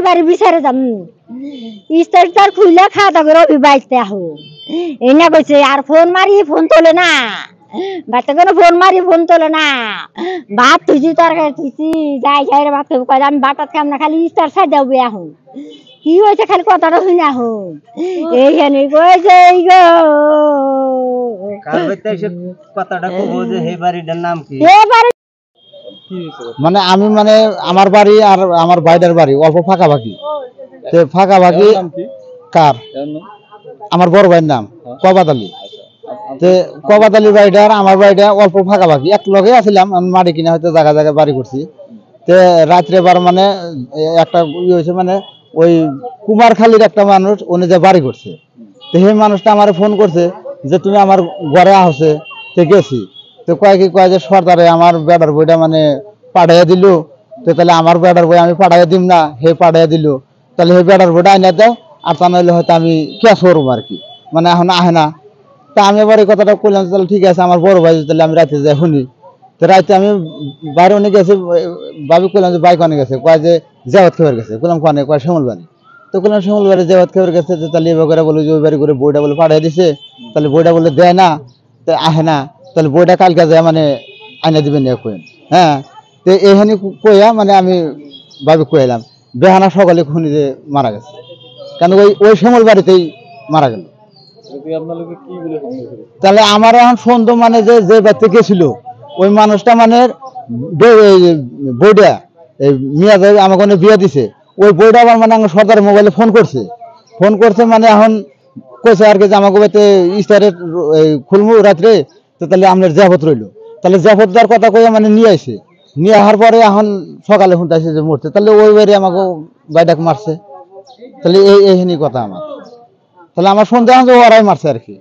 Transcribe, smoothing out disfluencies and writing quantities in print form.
বাড়ি বিচারে যাম ইস্তার খুলে খাওয়া দাওয়া করে বাইতে আহো এনা কইছে আর ফোন মারি ফোন তোলে না বাচ্চা কোনো ফোন মারি ফোন তোলে না ভাত তুইছি তরকারি তুইছি যাই যাই রে ভাত কয় আমি বাটাত খাম না খালি ইস্তার সাই যাবো এখন কি হয়েছে খালি কথাটা শুনে এখন এইখানে কইছে এই গো কথাটা কব যে হে বাড়িটার নাম কি মানে আমি মানে আমার বাড়ি আর আমার ভাইদের বাড়ি অল্প ফাঁকাফাঁকি তো ফাঁকাফাঁকি কার আমার বড় ভাইয়ের নাম কবাদ আলী তো কবাদ আলী বাড়িটা আর আমার বাড়িটা অল্প ফাঁকাফাঁকি এক লগে আসছিলাম আমি মাটি কিনে হয়তো জায়গা জায়গায় বাড়ি করছি তো রাত্রে বার মানে একটা ইয়ে হয়েছে মানে ওই কুমারখালীর একটা মানুষ উনি যে বাড়ি করছে তো সেই মানুষটা আমার ফোন করছে যে তুমি আমার ঘরে আসছে তো গেছি তো কয় যে সর্দারে আমার বেড়ার বইটা মানে পাঠাইয়া দিল তো তাহলে আমার বেড়ার বই আমি পাঠাইয়া দিম না হে পাঠাইয়া দিল তাহলে হে বেড়ার বইটা আইনা দাও আর তা নইলে হয়তো আমি ক্যাশ করবো আর কি মানে এখন আহে না তা আমি এবার এই কথাটা করলাম তাহলে ঠিক আছে আমার বড় ভাই তাহলে আমি রাতে যাই শুনি তো রাতে আমি বাইরে অনেক গেছি ভাবি করলাম যে বাইক অনেক গেছে কয় যে জেওয়াত খেয়ে গেছে বললাম কনে কয় শিমুল বাড়ি তো বললাম শিমুল বাড়ি জেওয়াত খেয়ে গেছে তাহলে এবার করে বলে যে ওই বাড়ি করে বইটা বলে পাঠিয়ে দিছে তাহলে বইটা বলে দেয় না তো আহে না তাহলে বইটা কালকে যায় মানে আইনা দিবেন কইন হ্যাঁ তো এইখানে কইয়া মানে আমি ভাবি কইলাম বেহানা সকালে খুনি যে মারা গেছে কেন ওই শিমুল বাড়িতেই মারা গেল তাহলে আমার এখন সন্দেহ মানে যে বাড়িতে গেছিল ওই মানুষটা মানে বইটা মিয়া আমাকে বিয়ে দিছে ওই বইটা আবার মানে আমার সরকারের মোবাইলে ফোন করছে মানে এখন কইছে আর কি যে আমাকে বাড়িতে ইস্তারের খুলমু রাত্রে তো তাহলে আপনার জাফত রইল তাহলে জাফত দেওয়ার কথা কইয়া মানে নিয়ে আসে নিয়ে আসার পরে এখন সকালে শুনতেছে যে মরছে তাহলে ওই বাড়ি আমাকে বাইটাকে মারছে তাহলে এইখানি কথা আমার তাহলে আমার সন্দেহ যে ওরাই মারছে আর কি